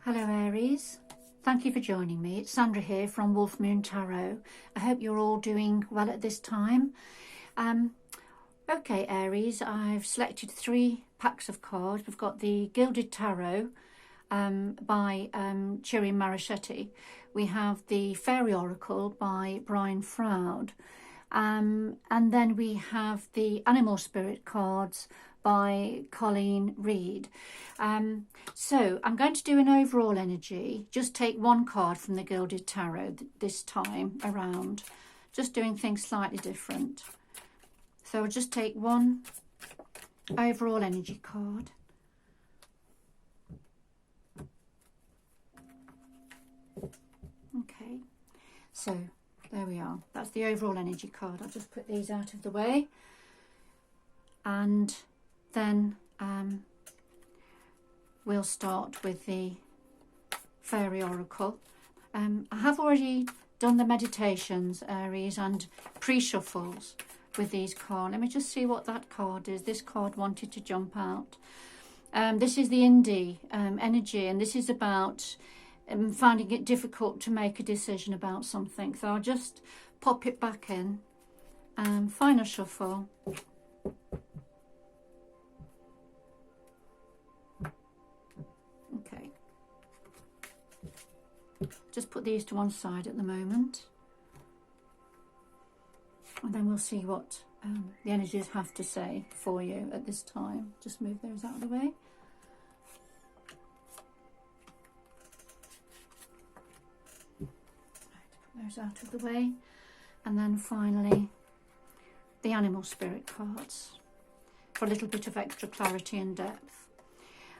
Hello Aries, thank you for joining me. It's Sandra here from Wolf Moon Tarot. I hope you're all doing well at this time. Okay Aries, I've selected 3 packs of cards. We've got the Gilded Tarot by Chiri Maraschetti. We have the Fairy Oracle by Brian Froud. And then we have the Animal Spirit cards by Colleen Reed. So I'm going to do an overall energy. Just take one card from the Gilded Tarot this time around. Just doing things slightly different. So I'll just take one overall energy card. Okay, so there we are. That's the overall energy card. I'll just put these out of the way. And then we'll start with the Fairy Oracle. I have already done the meditations, Aries, and pre-shuffles with these cards. Let me just see what that card is. This card wanted to jump out. This is the Indie energy, and this is about finding it difficult to make a decision about something. So I'll just pop it back in. Final shuffle. Okay. Just put these to one side at the moment. And then we'll see what the energies have to say for you at this time. Just move those out of the way. Those out of the way, and then finally the Animal Spirit cards for a little bit of extra clarity and depth.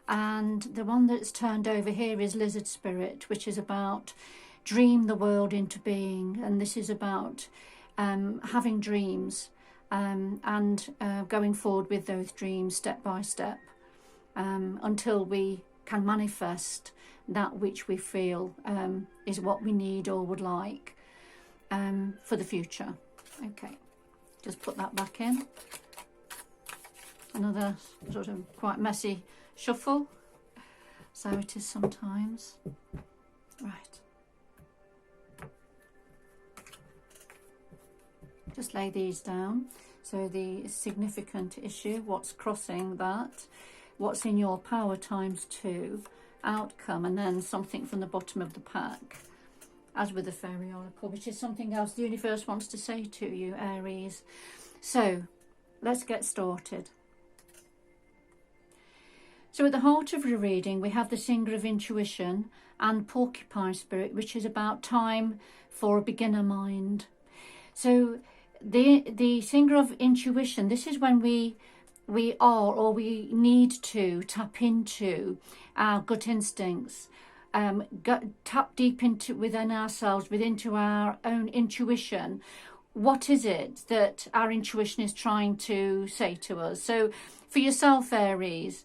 And the one that's turned over here is Lizard Spirit, which is about dream the world into being, and this is about having dreams and going forward with those dreams step by step until we can manifest that which we feel is what we need or would like for the future. Okay, just put that back in. Another sort of quite messy shuffle, so it is sometimes. Right, just lay these down. So the significant issue, what's crossing that, what's in your power ×2, outcome, and then something from the bottom of the pack, as with the Fairy Oracle, which is something else the universe wants to say to you, Aries. So let's get started. So at the heart of your reading we have the Singer of Intuition and Porcupine Spirit, which is about time for a beginner mind. So the Singer of Intuition, this is when we are, or we need to tap into our gut instincts, tap deep into within ourselves, into our own intuition. What is it that our intuition is trying to say to us? So for yourself, Aries,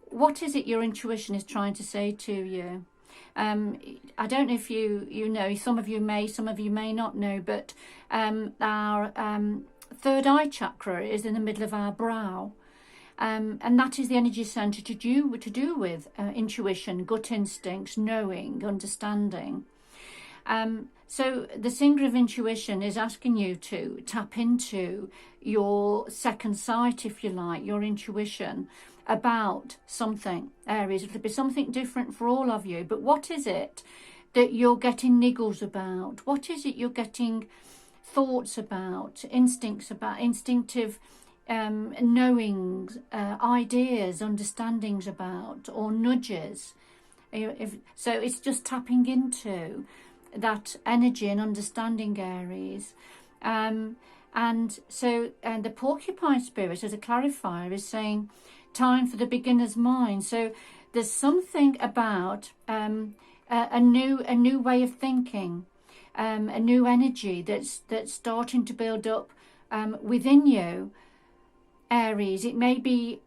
what is it your intuition is trying to say to you? I don't know if you know, some of you may not know, but our third eye chakra is in the middle of our brow, and that is the energy center to do with intuition, gut instincts, knowing, understanding. So the Singer of Intuition is asking you to tap into your second sight, if you like, your intuition about something, Aries. It'll be something different for all of you, but what is it that you're getting niggles about? What is it you're getting thoughts about, instincts about, instinctive knowings, ideas, understandings about, or nudges? So it's just tapping into that energy and understanding, Aries. And so the Porcupine Spirit, as a clarifier, is saying time for the beginner's mind. So there's something about a new way of thinking, a new energy that's starting to build up within you, Aries. It may be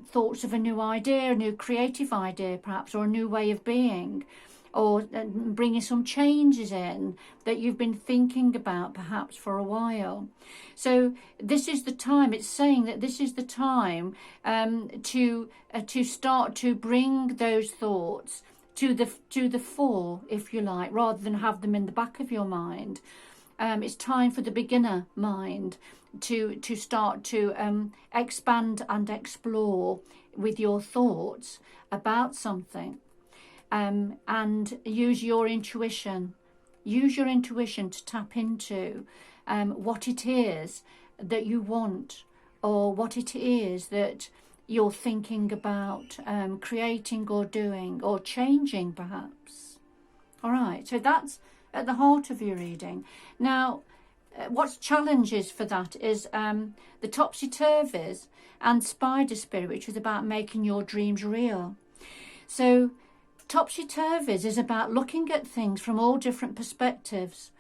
thoughts of a new idea, a new creative idea perhaps, or a new way of being, or bringing some changes in that you've been thinking about perhaps for a while. So this is the time, it's saying that this is the time to start to bring those thoughts to the fore, if you like, rather than have them in the back of your mind. It's time for the beginner mind to start to expand and explore with your thoughts about something, and use your intuition. Use your intuition to tap into what it is that you want, or what it is that you're thinking about creating or doing or changing, perhaps. All right, so that's at the heart of your reading. Now, what's challenges for that is the topsy-turvies and spider spirit, which is about making your dreams real. So topsy-turvies is about looking at things from all different perspectives.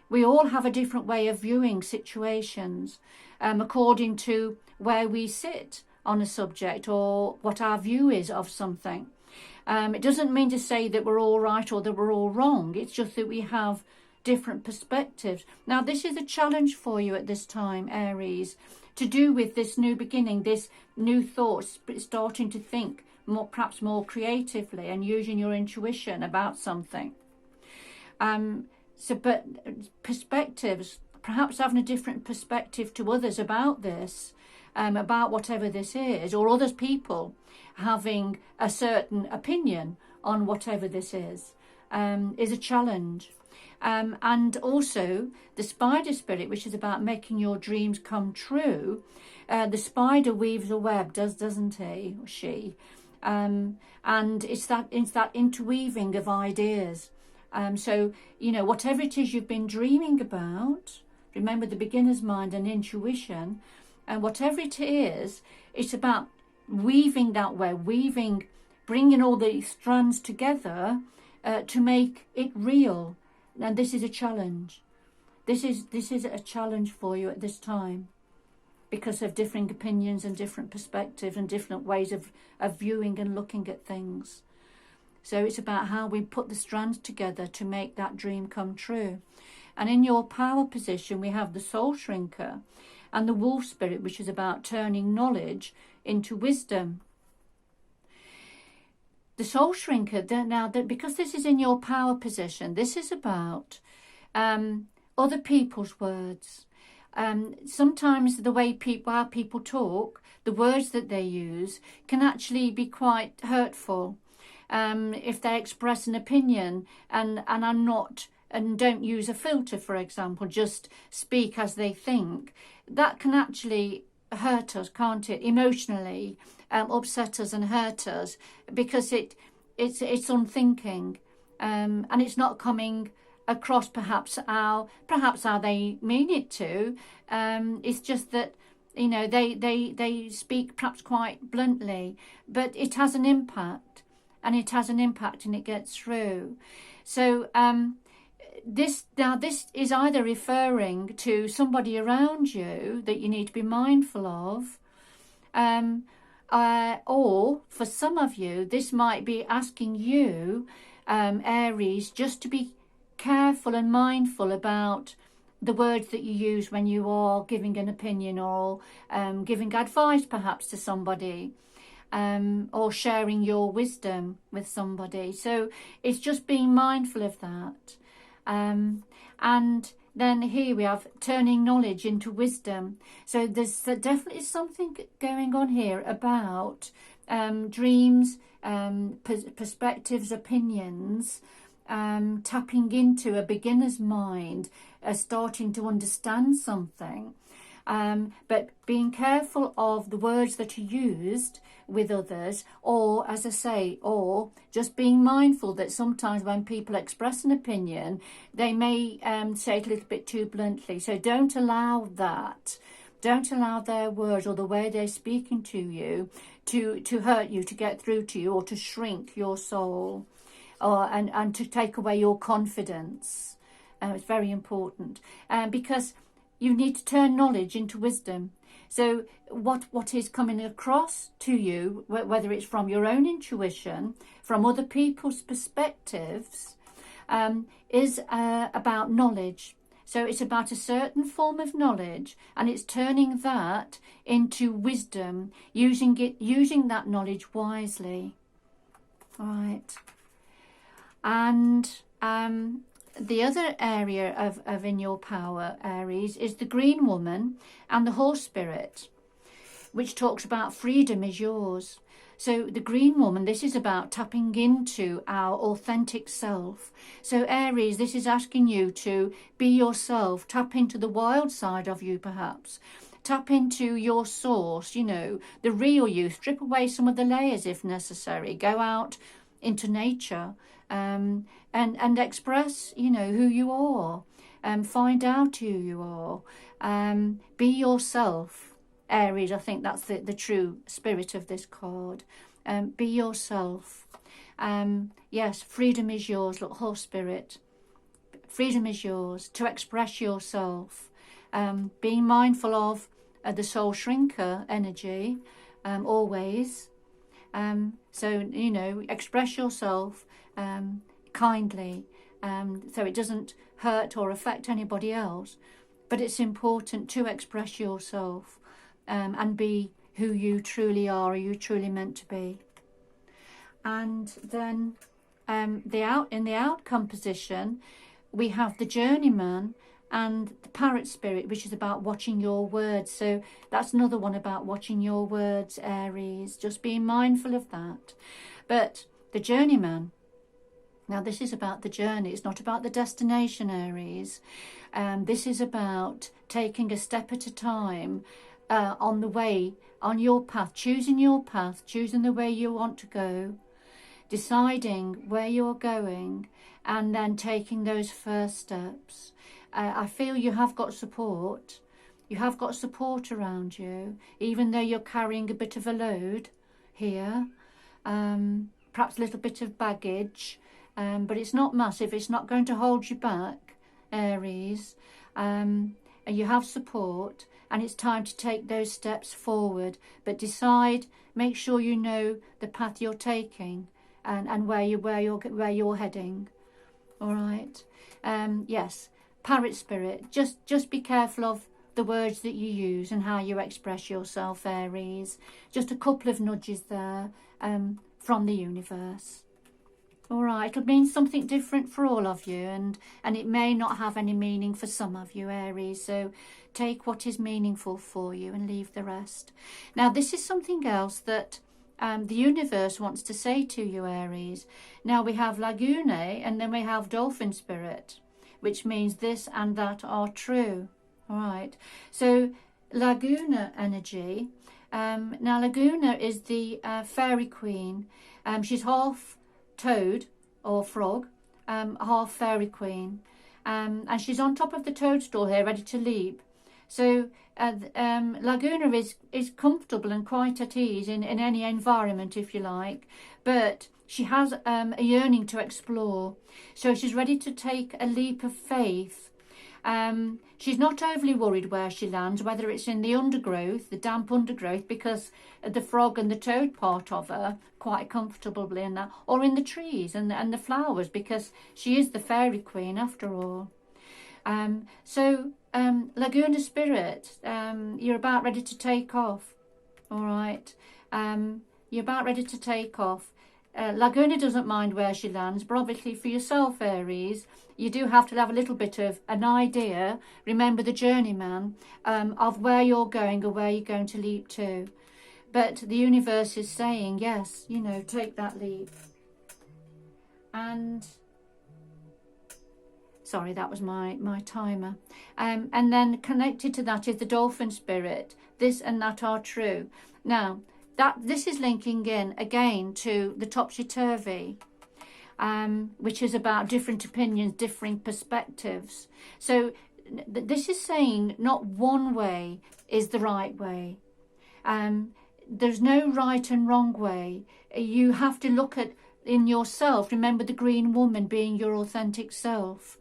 We all have a different way of viewing situations according to where we sit on a subject or what our view is of something. It doesn't mean to say that we're all right or that we're all wrong. It's just that we have different perspectives. Now, this is a challenge for you at this time, Aries, to do with this new beginning, this new thoughts, starting to think perhaps more creatively and using your intuition about something. But perspectives, perhaps having a different perspective to others about this, about whatever this is, or other people having a certain opinion on whatever this is a challenge. And also the spider spirit, which is about making your dreams come true. The spider weaves a web, doesn't he or she? And it's that interweaving of ideas. So, you know, whatever it is you've been dreaming about, remember the beginner's mind and intuition, and whatever it is, it's about weaving that web, bringing all the strands together to make it real. And this is a challenge. This is a challenge for you at this time, because of differing opinions and different perspectives and different ways of viewing and looking at things. So it's about how we put the strands together to make that dream come true. And in your power position, we have the soul shrinker and the wolf spirit, which is about turning knowledge into wisdom. The soul shrinker, because this is in your power position, this is about other people's words. Sometimes the way how people talk, the words that they use, can actually be quite hurtful. If they express an opinion and don't use a filter, for example, just speak as they think, that can actually hurt us, can't it? Emotionally, upset us and hurt us, because it's unthinking, and it's not coming across perhaps how they mean it to. It's just that, you know, they speak perhaps quite bluntly, but it has an impact, and it gets through. So this is either referring to somebody around you that you need to be mindful of, or for some of you, this might be asking you, Aries, just to be careful and mindful about the words that you use when you are giving an opinion, or giving advice perhaps to somebody, or sharing your wisdom with somebody. So it's just being mindful of that. And then here we have turning knowledge into wisdom. So there's definitely something going on here about dreams, perspectives, opinions, tapping into a beginner's mind, starting to understand something. But being careful of the words that are used with others, or, as I say, or just being mindful that sometimes when people express an opinion, they may say it a little bit too bluntly. So don't allow that. Don't allow their words or the way they're speaking to you to hurt you, to get through to you, or to shrink your soul, and to take away your confidence. It's very important, because you need to turn knowledge into wisdom. So what is coming across to you, whether it's from your own intuition, from other people's perspectives, is about knowledge. So it's about a certain form of knowledge, and it's turning that into wisdom, using that knowledge wisely. All right. And the other area of in your power, Aries, is the green woman and the horse spirit, which talks about freedom is yours. So the green woman, this is about tapping into our authentic self. So Aries, this is asking you to be yourself, tap into the wild side of you perhaps. Tap into your source, you know, the real you. Strip away some of the layers if necessary. Go out into nature and express, you know, who you are. Find out who you are. Be yourself. Aries, I think that's the true spirit of this card. Be yourself. Yes, freedom is yours. Look, horse spirit. Freedom is yours to express yourself. Being mindful of the soul shrinker energy, always. So, you know, express yourself kindly, so it doesn't hurt or affect anybody else. But it's important to express yourself. And be who you truly are, or you truly meant to be. And then in the outcome position, we have the journeyman and the parrot spirit, which is about watching your words. So that's another one about watching your words, Aries, just being mindful of that. But the journeyman, now this is about the journey, it's not about the destination, Aries. This is about taking a step at a time, on the way, on your path, choosing the way you want to go, deciding where you're going, and then taking those first steps. I feel you have got support. You have got support around you, even though you're carrying a bit of a load here, perhaps a little bit of baggage, but it's not massive. It's not going to hold you back, Aries. And you have support. And it's time to take those steps forward, but decide, make sure you know the path you're taking and where you're heading. All right. Yes, parrot spirit. Just be careful of the words that you use and how you express yourself, Aries. Just a couple of nudges there from the universe. All right, it'll mean something different for all of you, and it may not have any meaning for some of you, Aries. So take what is meaningful for you and leave the rest. Now, this is something else that the universe wants to say to you, Aries. Now, we have Lagune, and then we have dolphin spirit, which means this and that are true. All right. So Lagune energy. Now, Lagune is the fairy queen. She's half toad or frog, half fairy queen, and she's on top of the toadstool here, ready to leap. So Laguna is comfortable and quite at ease in any environment, if you like, but she has a yearning to explore. So she's ready to take a leap of faith. She's not overly worried where she lands, whether it's in the undergrowth, the damp undergrowth, because the frog and the toad part of her quite comfortably in that, or in the trees and the flowers, because she is the fairy queen after all. So Laguna spirit, you're about ready to take off. All right. You're about ready to take off. Laguna doesn't mind where she lands, but obviously for yourself, Aries, you do have to have a little bit of an idea, remember the journeyman, of where you're going or where you're going to leap to. But the universe is saying, yes, you know, take that leap. And, sorry, that was my timer. And then connected to that is the dolphin spirit. This and that are true. Now, this is linking in again to the topsy-turvy, which is about different opinions, different perspectives. So this is saying not one way is the right way. There's no right and wrong way. You have to look at in yourself. Remember the green woman being your authentic self.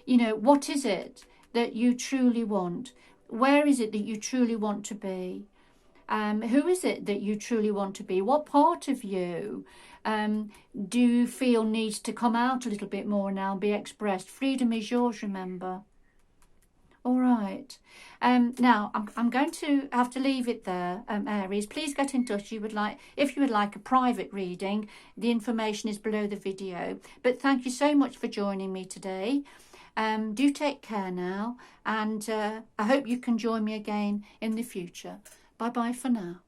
You know, what is it that you truly want? Where is it that you truly want to be? Who is it that you truly want to be? What part of you do you feel needs to come out a little bit more now and be expressed? Freedom is yours, remember. All right. Now I'm going to have to leave it there, Aries. Please get in touch if you would like a private reading. The information is below the video. But thank you so much for joining me today. Do take care now, and I hope you can join me again in the future. Bye bye for now.